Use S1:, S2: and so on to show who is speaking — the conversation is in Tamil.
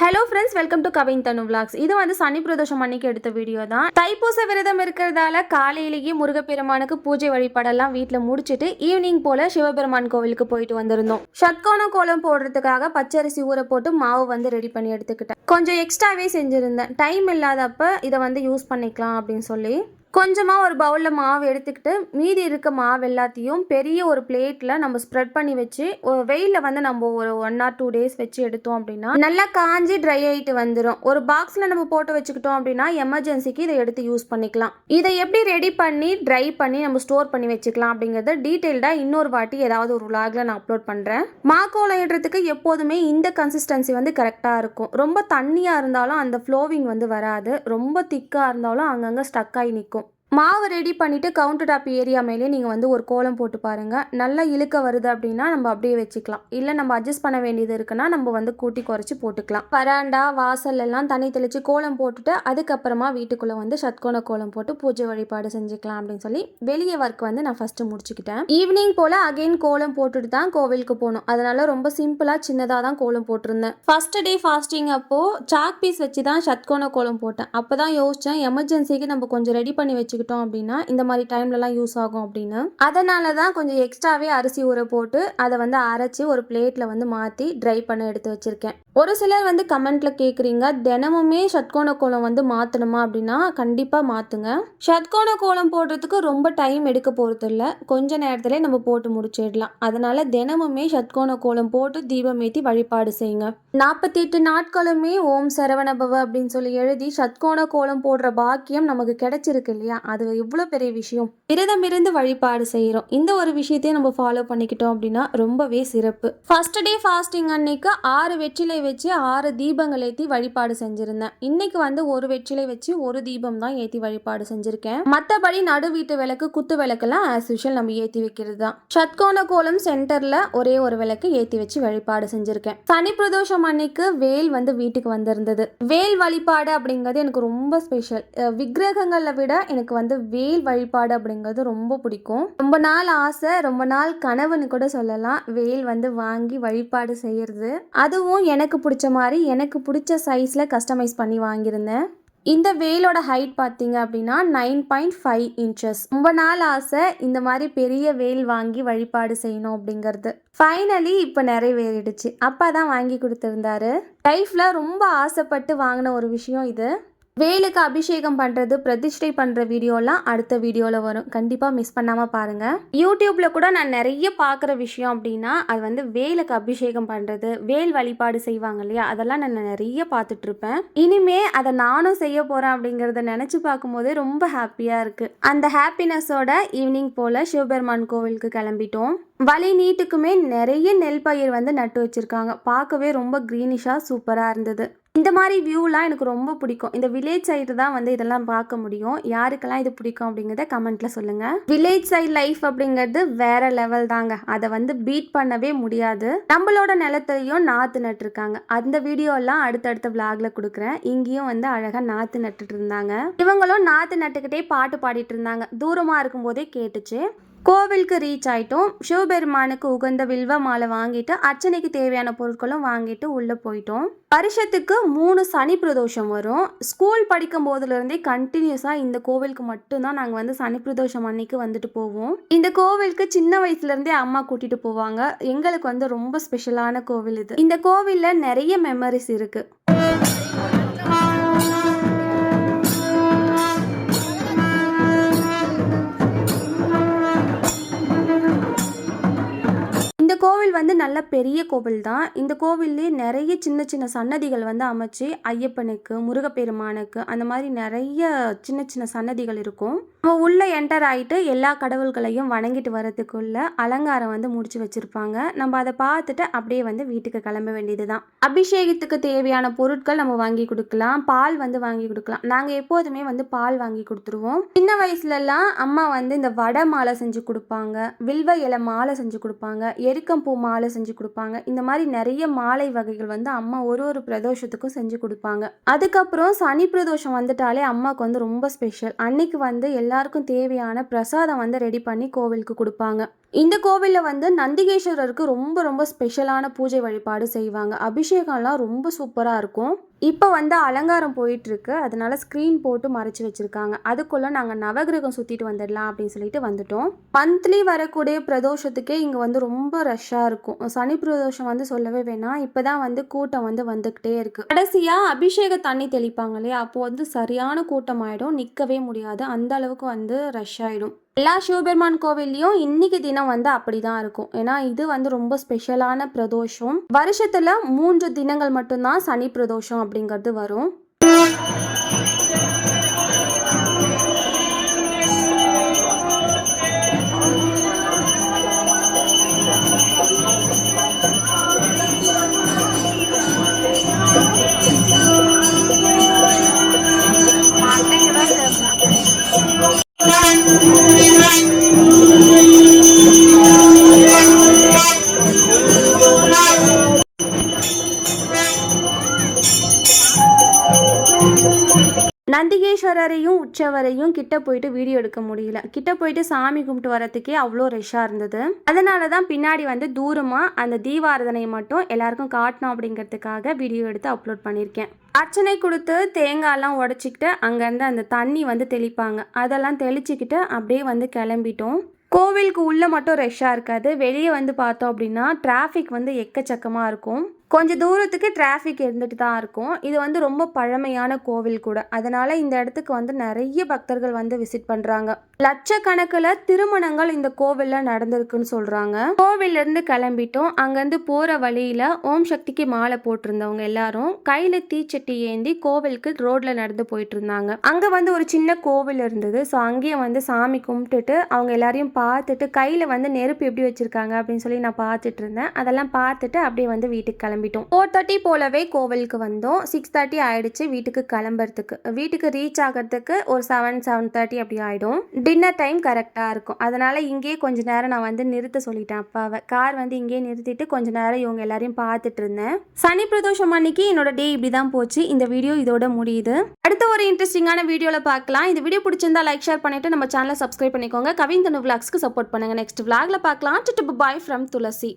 S1: Hello friends, welcome to Kavin Thanu vlogs. இது வந்து சனி பிரதோஷம் அன்னைக்கு எடுத்த வீடியோ தான். தைப்பூச விரதம் இருக்கிறதால காலையிலேயே முருகப்பெருமானுக்கு பூஜை வழிபாடெல்லாம் வீட்டில் முடிச்சுட்டு ஈவினிங் போல சிவபெருமான் கோவிலுக்கு போயிட்டு வந்திருந்தோம். ஷட்கோண கோலம் போடுறதுக்காக பச்சரிசி ஊற போட்டு மாவு வந்து ரெடி பண்ணி எடுத்துக்கிட்டேன். கொஞ்சம் எக்ஸ்ட்ராவே செஞ்சுருந்தேன். டைம் இல்லாதப்ப இதை வந்து யூஸ் பண்ணிக்கலாம் அப்படின்னு சொல்லி கொஞ்சமாக ஒரு பவுலில் மாவு எடுத்துக்கிட்டு மீதி இருக்க மாவு எல்லாத்தையும் பெரிய ஒரு பிளேட்டில் நம்ம ஸ்ப்ரெட் பண்ணி வச்சு வெயிலில் வந்து நம்ம ஒரு 1 or 2 days வச்சு எடுத்தோம் அப்படின்னா நல்லா காஞ்சி ட்ரை ஆகிட்டு வந்துடும். ஒரு பாக்ஸில் நம்ம போட்டு வச்சுக்கிட்டோம் அப்படின்னா எமர்ஜென்சிக்கு இதை எடுத்து யூஸ் பண்ணிக்கலாம். இதை எப்படி ரெடி பண்ணி ட்ரை பண்ணி நம்ம ஸ்டோர் பண்ணி வச்சுக்கலாம் அப்படிங்கிறத டீட்டெயில்டாக இன்னொரு வாட்டி ஏதாவது ஒரு விலாகில் நான் அப்லோட் பண்ணுறேன். மாக்கோலம் இடுறதுக்கு எப்போதுமே இந்த கன்சிஸ்டன்சி வந்து கரெக்டாக இருக்கும். ரொம்ப தண்ணியாக இருந்தாலும் அந்த ஃப்ளோவிங் வந்து வராது, ரொம்ப திக்காக இருந்தாலும் அங்கங்கே ஸ்டக் ஆகி நிற்கும். மாவு ரெடி பண்ணிவிட்டு கவுண்டர் டாப் ஏரியா மேலே நீங்கள் வந்து ஒரு கோலம் போட்டு பாருங்கள். நல்லா இழுக்க வருது அப்படின்னா நம்ம அப்படியே வச்சுக்கலாம். இல்லை நம்ம அட்ஜஸ்ட் பண்ண வேண்டியது இருக்குன்னா நம்ம வந்து கூட்டி குறைச்சி போட்டுக்கலாம். வராண்டா வாசல் எல்லாம் தண்ணி தெளித்து கோலம் போட்டுட்டு அதுக்கப்புறமா வீட்டுக்குள்ளே வந்து ஷட்கோண கோலம் போட்டு பூஜை வழிபாடு செஞ்சுக்கலாம் அப்படின்னு சொல்லி வெளியே ஒர்க் வந்து நான் ஃபஸ்ட்டு முடிச்சுக்கிட்டேன். ஈவினிங் போல் அகெயின் கோலம் போட்டுட்டு தான் கோவிலுக்கு போகணும். அதனால ரொம்ப சிம்பிளாக சின்னதாக தான் கோலம் போட்டிருந்தேன். ஃபர்ஸ்ட் டே ஃபாஸ்டிங் அப்போது சாக் பீஸ் வச்சு தான் ஷட்கோண கோலம் போட்டேன். அப்போ தான் யோசித்தேன் எமர்ஜென்சிக்கு நம்ம கொஞ்சம் ரெடி பண்ணி வச்சுக்கிட்டோம் அப்படின்னா இந்த மாதிரி டைம்லலாம் யூஸ் ஆகும் அப்படின்னு. அதனால தான் கொஞ்சம் எக்ஸ்ட்ராவே அரிசி ஊற போட்டு அதை வந்து அரைச்சி ஒரு பிளேட்டில் வந்து மாற்றி ட்ரை பண்ண எடுத்து வச்சுருக்கேன். ஒரு சிலர் வந்து கமெண்ட்டில் கேட்குறீங்க தினமுமே ஷட்கோண கோலம் வந்து மாற்றணுமா அப்படின்னா கண்டிப்பாக மாற்றுங்க. ஷட்கோண கோலம் போடுறதுக்கு ரொம்ப டைம் எடுக்க போகிறது இல்லை, கொஞ்ச நேரத்திலே நம்ம போட்டு முடிச்சிடலாம். அதனால தினமுமே ஷட்கோண கோலம் போட்டு தீபம் ஏற்றி வழிபாடு செய்யுங்க. 48 நாட்களுமே ஓம் சரவணபவ அப்படின்னு சொல்லி எழுதி ஷட்கோண கோலம் போடுற பாக்கியம் நமக்கு கிடைச்சிருக்கு இல்லையா, அது எவ்வளோ பெரிய விஷயம். விரதம் இருந்து வழிபாடு செய்கிறோம். இந்த ஒரு விஷயத்தையும் நம்ம ஃபாலோ பண்ணிக்கிட்டோம் அப்படின்னா ரொம்பவே சிறப்பு. ஃபர்ஸ்ட் டே ஃபாஸ்டிங் அன்னைக்கு 6 வெற்றிலை வச்சு 6 தீபங்கள் ஏற்றி வழிபாடு செஞ்சுருந்தேன். இன்னைக்கு வந்து ஒரு வெற்றிலை வச்சு ஒரு தீபம் தான் ஏற்றி வழிபாடு செஞ்சுருக்கேன். மற்றபடி நடு வீட்டு விளக்கு குத்து விளக்கெல்லாம் ஆஸ் யூஷுவல் நம்ம ஏற்றி வைக்கிறது தான். ஷட்கோண கோலம் சென்டரில் ஒரே ஒரு விளக்கு ஏற்றி வச்சு வழிபாடு செஞ்சுருக்கேன். சனி பிரதோஷம் அன்னைக்கு வேல் வந்து வீட்டுக்கு வந்திருந்தது. வேல் வழிபாடு அப்படிங்கிறது எனக்கு ரொம்ப ஸ்பெஷல். விக்கிரகங்களை விட எனக்கு வந்து வேல் வழிபாடு அப்படிங்கிறது ரொம்ப பிடிக்கும். ரொம்ப நாள் ஆசை, ரொம்ப நாள் கனவுன்னு கூட சொல்லலாம், வேல் வந்து வாங்கி வழிபாடு செய்யறது. அதுவும் எனக்கு பிடிச்ச மாதிரி எனக்கு பிடிச்ச சைஸில் கஸ்டமைஸ் பண்ணி வாங்கியிருந்தேன். இந்த வேலோட ஹைட் பார்த்தீங்க அப்படின்னா 9.5 inches. ரொம்ப நாள் ஆசை இந்த மாதிரி பெரிய வேல் வாங்கி வழிபாடு செய்யணும் அப்படிங்கிறது. ஃபைனலி இப்போ நிறைவேறிடுச்சு. அப்பா தான் வாங்கி கொடுத்துருந்தாரு. லைஃப்பில் ரொம்ப ஆசைப்பட்டு வாங்கின ஒரு விஷயம் இது. வேலுக்கு அபிஷேகம் பண்ணுறது பிரதிஷ்டை பண்ணுற வீடியோலாம் அடுத்த வீடியோவில் வரும், கண்டிப்பாக மிஸ் பண்ணாமல் பாருங்கள். யூடியூப்பில் கூட நான் நிறைய பார்க்குற விஷயம் அப்படின்னா அது வந்து வேலுக்கு அபிஷேகம் பண்ணுறது, வேல் வழிபாடு செய்வாங்க இல்லையா, அதெல்லாம் நான் நிறைய பார்த்துட்ருப்பேன். இனிமே அதை நானும் செய்ய போகிறேன் அப்படிங்கிறத நினச்சி பார்க்கும்போதே ரொம்ப ஹாப்பியாக இருக்குது. அந்த ஹாப்பினஸோட ஈவினிங் போல் சிவபெருமான் கோவிலுக்கு கிளம்பிட்டோம். வழி நீட்டுக்குமே நிறைய நெல் பயிர் வந்து நட்டு வச்சுருக்காங்க. பார்க்கவே ரொம்ப க்ரீனிஷாக சூப்பராக இருந்தது. இந்த மாதிரி வியூலாம் எனக்கு ரொம்ப பிடிக்கும். இந்த வில்லேஜ் சைடு தான் வந்து இதெல்லாம் பார்க்க முடியும். யாருக்கெல்லாம் இது பிடிக்கும் அப்படிங்கிறத கமெண்ட்டில் சொல்லுங்கள். வில்லேஜ் சைடு லைஃப் அப்படிங்கிறது வேற லெவல் தாங்க, அதை வந்து பீட் பண்ணவே முடியாது. நம்மளோட நிலத்தையும் நாற்று நட்டுருக்காங்க. அந்த வீடியோலாம் அடுத்தடுத்த விளாக்ல கொடுக்குறேன். இங்கேயும் வந்து அழகாக நாற்று நட்டுட்டு இருந்தாங்க. இவங்களும் நாற்று நட்டுக்கிட்டே பாட்டு பாடிட்டு இருந்தாங்க. தூரமாக இருக்கும்போதே கேட்டுச்சு. கோவிலுக்கு ரீச் ஆகிட்டோம். சிவபெருமானுக்கு உகந்த வில்வ மாலை வாங்கிட்டு அர்ச்சனைக்கு தேவையான பொருட்களும் வாங்கிட்டு உள்ளே போயிட்டோம். வருஷத்துக்கு 3 சனி பிரதோஷம் வரும். ஸ்கூல் படிக்கும் போதுலேருந்தே கண்டினியூஸாக இந்த கோவிலுக்கு மட்டும்தான் நாங்கள் வந்து சனி பிரதோஷம் அன்னைக்கு வந்துட்டு போவோம். இந்த கோவிலுக்கு சின்ன வயசுலேருந்தே அம்மா கூட்டிகிட்டு போவாங்க. எங்களுக்கு வந்து ரொம்ப ஸ்பெஷலான கோவில் இது. இந்த கோவிலில் நிறைய மெமரிஸ் இருக்குது. கோவில் வந்து நல்ல பெரிய கோவில் தான். இந்த கோவில்லே நிறைய சின்ன சின்ன சன்னதிகள் வந்து அமைச்சு ஐயப்பனுக்கு முருகப்பெருமானுக்கு அந்த மாதிரி நிறைய சின்ன சின்ன சன்னதிகள் இருக்கும். நம்ம உள்ளே என்டர் ஆகிட்டு எல்லா கடவுள்களையும் வணங்கிட்டு வரதுக்குள்ள அலங்காரம் வந்து முடிச்சு வச்சுருப்பாங்க. நம்ம அதை பார்த்துட்டு அப்படியே வந்து வீட்டுக்கு கிளம்ப வேண்டியது தான். அபிஷேகத்துக்கு தேவையான பொருட்கள் நம்ம வாங்கி கொடுக்கலாம். பால் வந்து வாங்கி கொடுக்கலாம். நாங்கள் எப்போதுமே வந்து பால் வாங்கி கொடுத்துருவோம். சின்ன வயசுலலாம் அம்மா வந்து இந்த வடை மாலை செஞ்சு கொடுப்பாங்க, வில்வ இலை மாலை செஞ்சு கொடுப்பாங்க, எருக்கம்பூ மாலை செஞ்சு கொடுப்பாங்க. இந்த மாதிரி நிறைய மாலை வகைகள் வந்து அம்மா ஒரு பிரதோஷத்துக்கும் செஞ்சு கொடுப்பாங்க. அதுக்கப்புறம் சனி பிரதோஷம் வந்துட்டாலே அம்மாவுக்கு வந்து ரொம்ப ஸ்பெஷல். அன்னைக்கு வந்து எல்லாருக்கும் தேவையான பிரசாதம் வந்து ரெடி பண்ணி கோவிலுக்கு கொடுப்பாங்க. இந்த கோவிலில் வந்து நந்திகேஸ்வரருக்கு ரொம்ப ரொம்ப ஸ்பெஷலான பூஜை வழிபாடு செய்வாங்க. அபிஷேகம்லாம் ரொம்ப சூப்பராக இருக்கும். இப்போ வந்து அலங்காரம் போயிட்டுருக்கு, அதனால ஸ்க்ரீன் போட்டு மறைச்சி வச்சுருக்காங்க. அதுக்குள்ளே நாங்கள் நவகிரகம் சுற்றிட்டு வந்துடலாம் அப்படின்னு சொல்லிட்டு வந்துட்டோம். மந்த்லி வரக்கூடிய பிரதோஷத்துக்கே இங்கே வந்து ரொம்ப ரஷ்ஷாக இருக்கும். சனி பிரதோஷம் வந்து சொல்லவே வேணாம், இப்போ தான் வந்து கூட்டம் வந்து வந்துக்கிட்டே இருக்குது. கடைசியாக அபிஷேக தண்ணி தெளிப்பாங்க இல்லையா, அப்போது வந்து சரியான கூட்டம் ஆகிடும், நிற்கவே முடியாது, அந்த அளவுக்கு வந்து ரஷ் ஆகிடும். எல்லா சிவபெருமான் கோவில்லையும் இன்னைக்கு தினம் வந்து அப்படிதான் இருக்கும். ஏன்னா இது வந்து ரொம்ப ஸ்பெஷலான பிரதோஷம். வருஷத்துல 3 தினங்கள் மட்டும்தான் சனி பிரதோஷம் அப்படிங்கிறது வரும். நந்திகேஸ்வரரையும் உற்சவரையும் கிட்ட போயிட்டு வீடியோ எடுக்க முடியல. கிட்ட போயிட்டு சாமி கும்பிட்டு வரத்துக்கே அவ்வளோ ரஷ்ஷாக இருந்தது. அதனால தான் பின்னாடி வந்து தூரமாக அந்த தீபாரதனையை மட்டும் எல்லாருக்கும் காட்டணும் அப்படிங்கிறதுக்காக வீடியோ எடுத்து அப்லோட் பண்ணியிருக்கேன். அர்ச்சனை கொடுத்து தேங்காயெல்லாம் உடச்சிக்கிட்டு அங்கேருந்து அந்த தண்ணி வந்து தெளிப்பாங்க, அதெல்லாம் தெளிச்சுக்கிட்டு அப்படியே வந்து கிளம்பிட்டோம். கோவிலுக்கு உள்ளே மட்டும் ரஷ்ஷாக இருக்காது, வெளியே வந்து பார்த்தோம் அப்படின்னா டிராஃபிக் வந்து எக்கச்சக்கமாக இருக்கும். கொஞ்சம் தூரத்துக்கு டிராஃபிக் இருந்துட்டு தான் இருக்கும். இது வந்து ரொம்ப பழமையான கோவில் கூட, அதனால் இந்த இடத்துக்கு வந்து நிறைய பக்தர்கள் வந்து விசிட் பண்ணுறாங்க. லட்சக்கணக்கில் திருமணங்கள் இந்த கோவிலில் நடந்திருக்குன்னு சொல்கிறாங்க. கோவிலேருந்து கிளம்பிட்டோம். அங்கேருந்து போகிற வழியில் ஓம் சக்திக்கு மாலை போட்டிருந்தவங்க எல்லாரும் கையில் தீச்சட்டி ஏந்தி கோவிலுக்கு ரோட்டில் நடந்து போயிட்டு இருந்தாங்க. அங்கே வந்து ஒரு சின்ன கோவில் இருந்தது. ஸோ அங்கேயே வந்து சாமி கும்பிட்டுட்டு அவங்க எல்லாரையும் பார்த்துட்டு கையில் வந்து நெருப்பு எப்படி வச்சுருக்காங்க அப்படின்னு சொல்லி நான் பார்த்துட்டு இருந்தேன். அதெல்லாம் பார்த்துட்டு அப்படியே வந்து வீட்டுக்கு கிளம்பிட்டோம். 4:30 போலவே கோவிலுக்கு வந்தோம். 6:30 ஆயிடுச்சு வீட்டுக்கு கிளம்புறதுக்கு. வீட்டுக்கு ரீச் ஆகிறதுக்கு ஒரு 7:30 அப்படி ஆகிடும். டின்னர் டைம் கரெக்டாக இருக்கும். அதனால் இங்கேயே கொஞ்ச நேரம் நான் வந்து நிறுத்த சொல்லிட்டேன் அப்பாவை. கார் வந்து இங்கேயே நிறுத்திட்டு கொஞ்ச நேரம் இவங்க எல்லாரையும் பார்த்துட்டு இருந்தேன். சனி பிரதோஷம் அன்னைக்கு என்னோட டே இப்படி தான் போச்சு. இந்த வீடியோ இதோட முடியுது. அடுத்த ஒரு இன்ட்ரெஸ்டிங்கான வீடியோவில் பார்க்கலாம். இந்த வீடியோ பிடிச்சிருந்தா லைக் ஷேர் பண்ணிட்டு நம்ம சேனலை சப்ஸ்கிரைப் பண்ணிக்கோங்க. கவின் தனு விளாக்ஸ்க்கு சப்போர்ட் பண்ணுங்க. நெக்ஸ்ட் விளாக்ல பார்க்கலாம். Bye from Thulasi.